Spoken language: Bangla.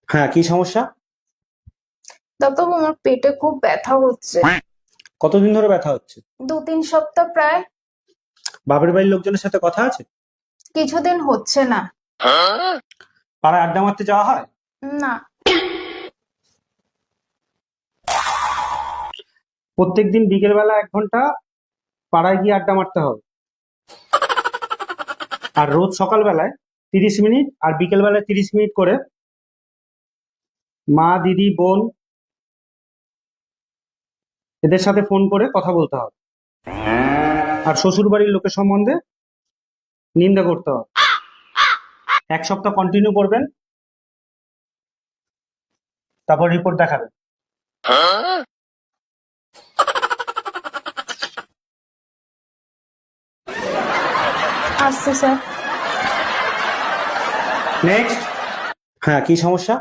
হ্যাঁ, কি সমস্যা? ডাক্তারবাবু, আমার পেটে খুব ব্যথা হচ্ছে। কতদিন ধরে ব্যথা হচ্ছে? 2-3 সপ্তাহ প্রায়। বাপের বাড়ির লোকজনের সাথে কথা আছে? কিছুদিন হচ্ছে না। পাড়ায় আড্ডা মারতে যাওয়া হয়? না। প্রত্যেকদিন বিকেল বেলা 1 ঘন্টা পাড়ায় গিয়ে আড্ডা মারতে হবে। আর রোজ সকাল বেলায় 30 মিনিট আর বিকেল বেলায় 30 মিনিট করে মা, দিদি, বোন এদের সাথে ফোন করে কথা বলতে হবে। আর শ্বশুর বাড়ির লোকের সম্বন্ধে নিন্দা করতে হবে। 1 সপ্তাহ কন্টিনিউ করবেন, তারপর রিপোর্ট দেখাবেন। আসছে স্যার। নেক্সট। হ্যাঁ, কি সমস্যা?